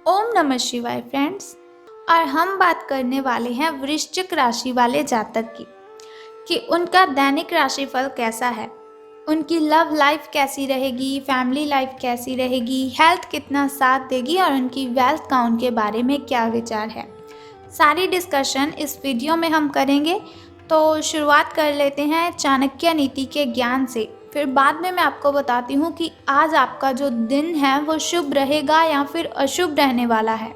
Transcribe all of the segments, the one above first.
ओम नमः शिवाय फ्रेंड्स। और हम बात करने वाले हैं वृश्चिक राशि वाले जातक की कि उनका दैनिक राशिफल कैसा है, उनकी लव लाइफ कैसी रहेगी, फैमिली लाइफ कैसी रहेगी, हेल्थ कितना साथ देगी और उनकी वेल्थ काउंट के बारे में क्या विचार है। सारी डिस्कशन इस वीडियो में हम करेंगे। तो शुरुआत कर लेते हैं चाणक्य नीति के ज्ञान से, फिर बाद में मैं आपको बताती हूँ कि आज आपका जो दिन है वो शुभ रहेगा या फिर अशुभ रहने वाला है।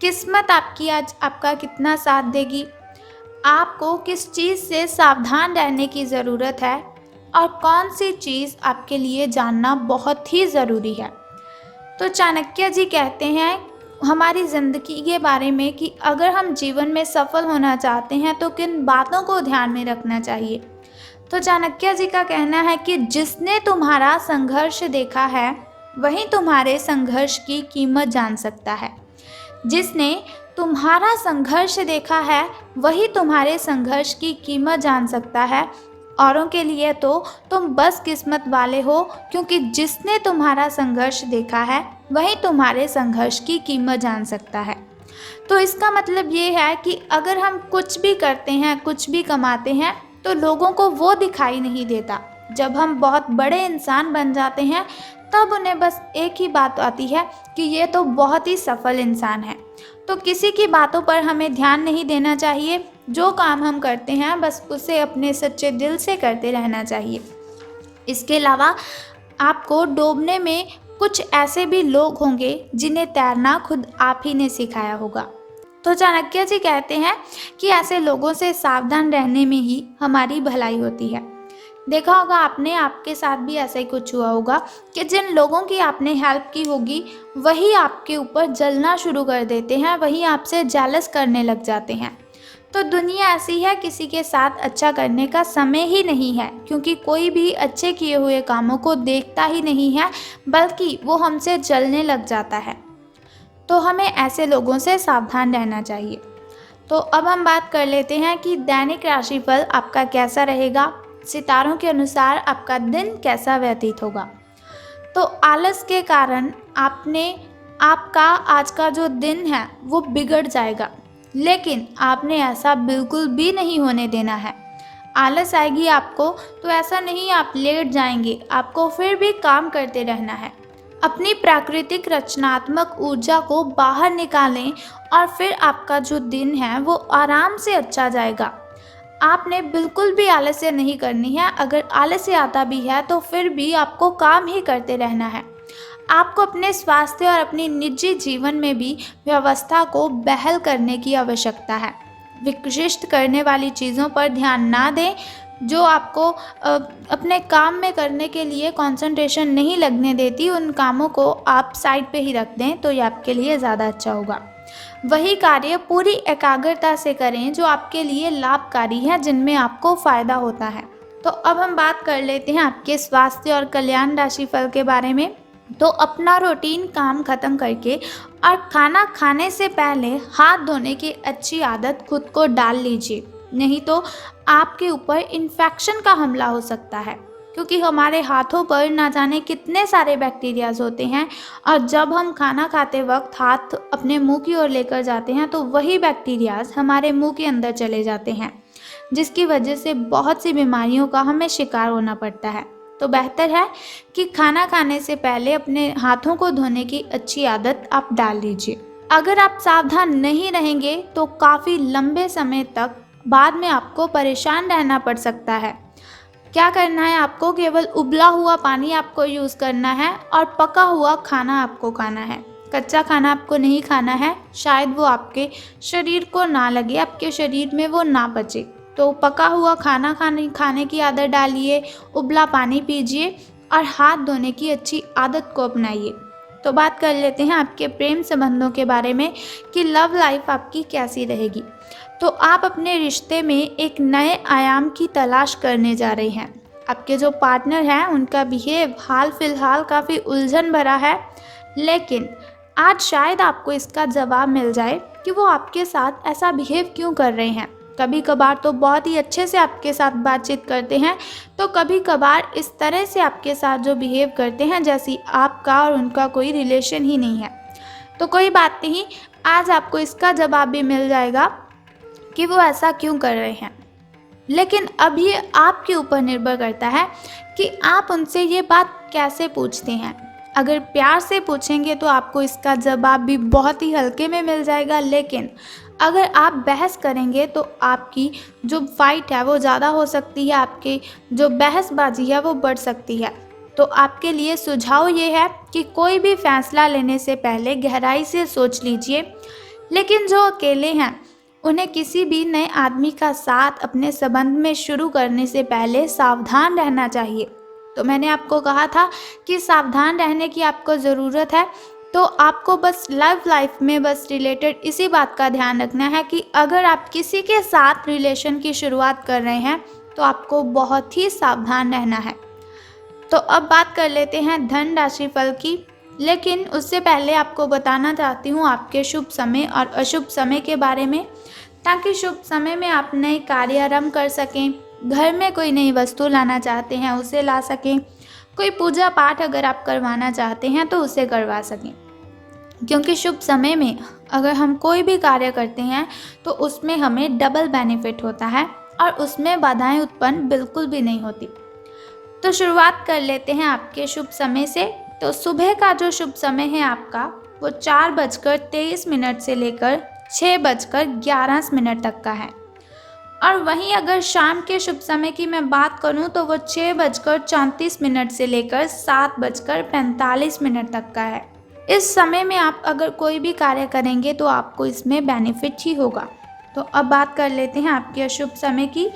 किस्मत आपकी आज आपका कितना साथ देगी, आपको किस चीज़ से सावधान रहने की ज़रूरत है और कौन सी चीज़ आपके लिए जानना बहुत ही ज़रूरी है। तो चाणक्य जी कहते हैं हमारी ज़िंदगी के बारे में कि अगर हम जीवन में सफल होना चाहते हैं तो किन बातों को ध्यान में रखना चाहिए। तो चाणक्य जी का कहना है कि जिसने तुम्हारा संघर्ष देखा है वही तुम्हारे संघर्ष की कीमत जान सकता है। जिसने तुम्हारा संघर्ष देखा है वही तुम्हारे संघर्ष की कीमत जान सकता है। औरों के लिए तो तुम बस किस्मत वाले हो, क्योंकि जिसने तुम्हारा संघर्ष देखा है वही तुम्हारे संघर्ष की कीमत जान सकता है। तो इसका मतलब ये है कि अगर हम कुछ भी करते हैं, कुछ भी कमाते हैं, तो लोगों को वो दिखाई नहीं देता। जब हम बहुत बड़े इंसान बन जाते हैं तब उन्हें बस एक ही बात आती है कि ये तो बहुत ही सफल इंसान है। तो किसी की बातों पर हमें ध्यान नहीं देना चाहिए। जो काम हम करते हैं बस उसे अपने सच्चे दिल से करते रहना चाहिए। इसके अलावा आपको डूबने में कुछ ऐसे भी लोग होंगे जिन्हें तैरना खुद आप ही ने सिखाया होगा। तो चाणक्य जी कहते हैं कि ऐसे लोगों से सावधान रहने में ही हमारी भलाई होती है। देखा होगा आपने, आपके साथ भी ऐसा ही कुछ हुआ होगा कि जिन लोगों की आपने हेल्प की होगी वही आपके ऊपर जलना शुरू कर देते हैं, वही आपसे जेलस करने लग जाते हैं। तो दुनिया ऐसी है, किसी के साथ अच्छा करने का समय ही नहीं है, क्योंकि कोई भी अच्छे किए हुए कामों को देखता ही नहीं है, बल्कि वो हमसे जलने लग जाता है। तो हमें ऐसे लोगों से सावधान रहना चाहिए। तो अब हम बात कर लेते हैं कि दैनिक राशिफल आपका कैसा रहेगा, सितारों के अनुसार आपका दिन कैसा व्यतीत होगा। तो आलस के कारण आपका आज का जो दिन है वो बिगड़ जाएगा, लेकिन आपने ऐसा बिल्कुल भी नहीं होने देना है। आलस आएगी आपको तो ऐसा नहीं आप लेट जाएंगे, आपको फिर भी काम करते रहना है। अपनी प्राकृतिक रचनात्मक ऊर्जा को बाहर निकालें और फिर आपका जो दिन है वो आराम से अच्छा जाएगा। आपने बिल्कुल भी आलस्य नहीं करनी है। अगर आलस्य आता भी है तो फिर भी आपको काम ही करते रहना है। आपको अपने स्वास्थ्य और अपनी निजी जीवन में भी व्यवस्था को बहाल करने की आवश्यकता है। विशिष्ट करने वाली चीज़ों पर ध्यान ना दें। जो आपको अपने काम में करने के लिए कंसंट्रेशन नहीं लगने देती, उन कामों को आप साइड पे ही रख दें तो ये आपके लिए ज़्यादा अच्छा होगा। वही कार्य पूरी एकाग्रता से करें जो आपके लिए लाभकारी है, जिनमें आपको फ़ायदा होता है। तो अब हम बात कर लेते हैं आपके स्वास्थ्य और कल्याण राशिफल के बारे में। तो अपना रूटीन काम ख़त्म करके और खाना खाने से पहले हाथ धोने की अच्छी आदत खुद को डाल लीजिए, नहीं तो आपके ऊपर इन्फेक्शन का हमला हो सकता है, क्योंकि हमारे हाथों पर ना जाने कितने सारे बैक्टीरियाज होते हैं। और जब हम खाना खाते वक्त हाथ अपने मुंह की ओर लेकर जाते हैं तो वही बैक्टीरियाज हमारे मुंह के अंदर चले जाते हैं, जिसकी वजह से बहुत सी बीमारियों का हमें शिकार होना पड़ता है। तो बेहतर है कि खाना खाने से पहले अपने हाथों को धोने की अच्छी आदत आप डाल लीजिए। अगर आप सावधान नहीं रहेंगे तो काफ़ी लंबे समय तक बाद में आपको परेशान रहना पड़ सकता है। क्या करना है आपको, केवल उबला हुआ पानी आपको यूज़ करना है और पका हुआ खाना आपको खाना है। कच्चा खाना आपको नहीं खाना है, शायद वो आपके शरीर को ना लगे, आपके शरीर में वो ना पचे। तो पका हुआ खाना खाने की आदत डालिए, उबला पानी पीजिए और हाथ धोने की अच्छी आदत को अपनाइए। तो बात कर लेते हैं आपके प्रेम संबंधों के बारे में कि लव लाइफ आपकी कैसी रहेगी। तो आप अपने रिश्ते में एक नए आयाम की तलाश करने जा रहे हैं। आपके जो पार्टनर हैं उनका बिहेव हाल फिलहाल काफ़ी उलझन भरा है, लेकिन आज शायद आपको इसका जवाब मिल जाए कि वो आपके साथ ऐसा बिहेव क्यों कर रहे हैं। कभी कभार तो बहुत ही अच्छे से आपके साथ बातचीत करते हैं, तो कभी कभार इस तरह से आपके साथ जो बिहेव करते हैं जैसी आपका और उनका कोई रिलेशन ही नहीं है। तो कोई बात नहीं, आज आपको इसका जवाब भी मिल जाएगा कि वो ऐसा क्यों कर रहे हैं। लेकिन अब ये आपके ऊपर निर्भर करता है कि आप उनसे ये बात कैसे पूछते हैं। अगर प्यार से पूछेंगे तो आपको इसका जवाब भी बहुत ही हल्के में मिल जाएगा, लेकिन अगर आप बहस करेंगे तो आपकी जो फाइट है वो ज़्यादा हो सकती है, आपकी जो बहसबाजी है वो बढ़ सकती है। तो आपके लिए सुझाव ये है कि कोई भी फैसला लेने से पहले गहराई से सोच लीजिए। लेकिन जो अकेले हैं उन्हें किसी भी नए आदमी का साथ अपने संबंध में शुरू करने से पहले सावधान रहना चाहिए। तो मैंने आपको कहा था कि सावधान रहने की आपको ज़रूरत है। तो आपको बस लव लाइफ में बस रिलेटेड इसी बात का ध्यान रखना है कि अगर आप किसी के साथ रिलेशन की शुरुआत कर रहे हैं तो आपको बहुत ही सावधान रहना है। तो अब बात कर लेते हैं धन राशि फल की। लेकिन उससे पहले आपको बताना चाहती हूँ आपके शुभ समय और अशुभ समय के बारे में, ताकि शुभ समय में आप नए कार्य आरंभ कर सकें, घर में कोई नई वस्तु लाना चाहते हैं उसे ला सकें, कोई पूजा पाठ अगर आप करवाना चाहते हैं तो उसे करवा सकें। क्योंकि शुभ समय में अगर हम कोई भी कार्य करते हैं तो उसमें हमें डबल बेनिफिट होता है और उसमें बाधाएं उत्पन्न बिल्कुल भी नहीं होती। तो शुरुआत कर लेते हैं आपके शुभ समय से। तो सुबह का जो शुभ समय है आपका वो 4:23 से लेकर 6:11 तक का है। और वहीं अगर शाम के शुभ समय की मैं बात करूं तो वो 6:34 से लेकर 7:45 तक का है। इस समय में आप अगर कोई भी कार्य करेंगे तो आपको इसमें बेनिफिट ही होगा। तो अब बात कर लेते हैं आपके अशुभ समय की।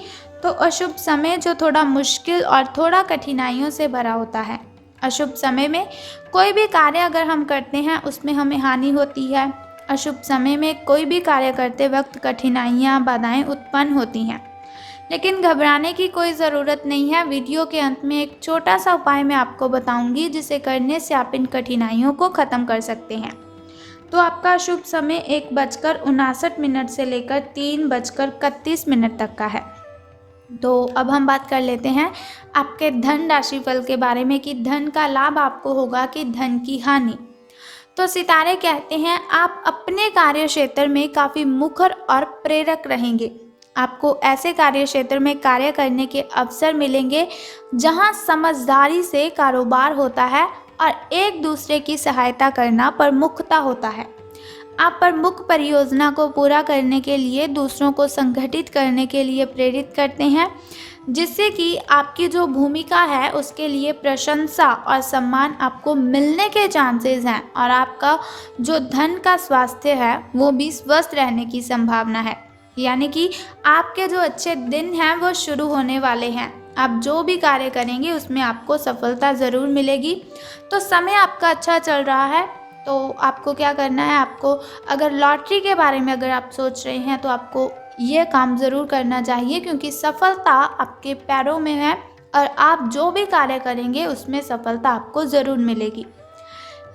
तो अशुभ समय जो थोड़ा मुश्किल और थोड़ा कठिनाइयों से भरा होता है। अशुभ समय में कोई भी कार्य अगर हम करते हैं उसमें हमें हानि होती है। अशुभ समय में कोई भी कार्य करते वक्त कठिनाइयाँ बाधाएं उत्पन्न होती हैं, लेकिन घबराने की कोई ज़रूरत नहीं है। वीडियो के अंत में एक छोटा सा उपाय मैं आपको बताऊंगी जिसे करने से आप इन कठिनाइयों को ख़त्म कर सकते हैं। तो आपका शुभ समय 1:59 से लेकर 3:31 तक का है। तो अब हम बात कर लेते हैं आपके धन राशि फल के बारे में कि धन का लाभ आपको होगा कि धन की हानि। तो सितारे कहते हैं आप अपने कार्य क्षेत्र में काफ़ी मुखर और प्रेरक रहेंगे। आपको ऐसे कार्य क्षेत्र में कार्य करने के अवसर मिलेंगे जहां समझदारी से कारोबार होता है और एक दूसरे की सहायता करना प्रमुखता होता है। आप प्रमुख परियोजना को पूरा करने के लिए दूसरों को संगठित करने के लिए प्रेरित करते हैं, जिससे कि आपकी जो भूमिका है उसके लिए प्रशंसा और सम्मान आपको मिलने के चांसेस हैं। और आपका जो धन का स्वास्थ्य है वो भी स्वस्थ रहने की संभावना है। यानी कि आपके जो अच्छे दिन हैं वो शुरू होने वाले हैं। आप जो भी कार्य करेंगे उसमें आपको सफलता ज़रूर मिलेगी। तो समय आपका अच्छा चल रहा है। तो आपको क्या करना है, आपको अगर लॉटरी के बारे में अगर आप सोच रहे हैं तो आपको ये काम ज़रूर करना चाहिए, क्योंकि सफलता आपके पैरों में है और आप जो भी कार्य करेंगे उसमें सफलता आपको ज़रूर मिलेगी।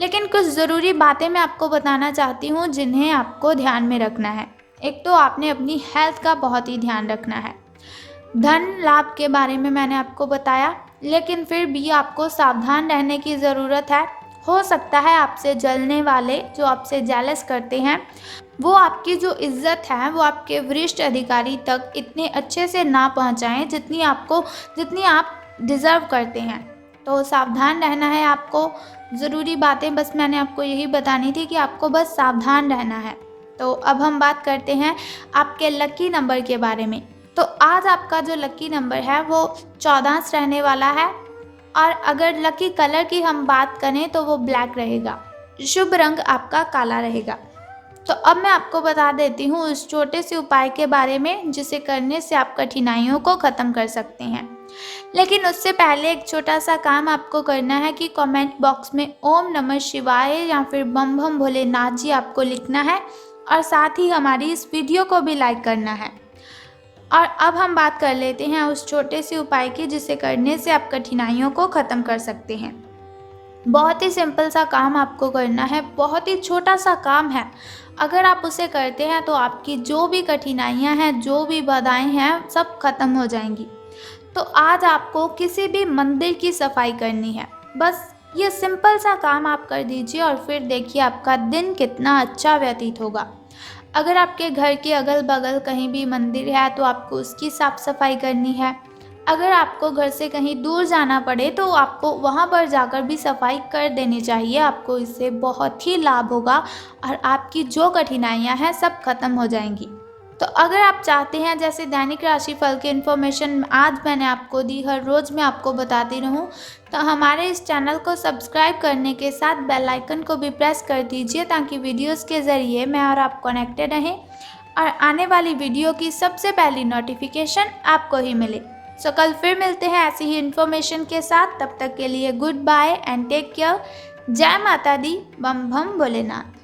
लेकिन कुछ ज़रूरी बातें मैं आपको बताना चाहती हूँ जिन्हें आपको ध्यान में रखना है। एक तो आपने अपनी हेल्थ का बहुत ही ध्यान रखना है। धन लाभ के बारे में मैंने आपको बताया, लेकिन फिर भी आपको सावधान रहने की ज़रूरत है। हो सकता है आपसे जलने वाले, जो आपसे जेलस करते हैं, वो आपकी जो इज्जत है वो आपके वरिष्ठ अधिकारी तक इतने अच्छे से ना पहुंचाएं जितनी आप डिज़र्व करते हैं। तो सावधान रहना है आपको। ज़रूरी बातें बस मैंने आपको यही बतानी थी कि आपको बस सावधान रहना है। तो अब हम बात करते हैं आपके लकी नंबर के बारे में। तो आज आपका जो लकी नंबर है वो 14 रहने वाला है। और अगर लकी कलर की हम बात करें तो वो ब्लैक रहेगा। शुभ रंग आपका काला रहेगा। तो अब मैं आपको बता देती हूँ उस छोटे से उपाय के बारे में जिसे करने से आप कठिनाइयों को ख़त्म कर सकते हैं। लेकिन उससे पहले एक छोटा सा काम आपको करना है कि कमेंट बॉक्स में ओम नमः शिवाय या फिर बम बम भोलेनाथ जी आपको लिखना है, और साथ ही हमारी इस वीडियो को भी लाइक करना है। और अब हम बात कर लेते हैं उस छोटे से उपाय की जिसे करने से आप कठिनाइयों को ख़त्म कर सकते हैं। बहुत ही सिंपल सा काम आपको करना है, बहुत ही छोटा सा काम है। अगर आप उसे करते हैं तो आपकी जो भी कठिनाइयां हैं, जो भी बाधाएं हैं, सब खत्म हो जाएंगी। तो आज आपको किसी भी मंदिर की सफाई करनी है। बस ये सिंपल सा काम आप कर दीजिए और फिर देखिए आपका दिन कितना अच्छा व्यतीत होगा। अगर आपके घर के अगल बगल कहीं भी मंदिर है तो आपको उसकी साफ सफाई करनी है। अगर आपको घर से कहीं दूर जाना पड़े तो आपको वहाँ पर जाकर भी सफाई कर देनी चाहिए। आपको इससे बहुत ही लाभ होगा और आपकी जो कठिनाइयाँ हैं सब खत्म हो जाएंगी। तो अगर आप चाहते हैं जैसे दैनिक राशिफल की इन्फॉर्मेशन आज मैंने आपको दी, हर रोज़ मैं आपको बताती रहूं, तो हमारे इस चैनल को सब्सक्राइब करने के साथ बेल आइकन को भी प्रेस कर दीजिए ताकि वीडियोस के ज़रिए मैं और आप कनेक्टेड रहें और आने वाली वीडियो की सबसे पहली नोटिफिकेशन आपको ही मिले। सो कल फिर मिलते हैं ऐसी ही इन्फॉर्मेशन के साथ। तब तक के लिए good bye and take care. जय माता दी, बम बम भोलेनाथ।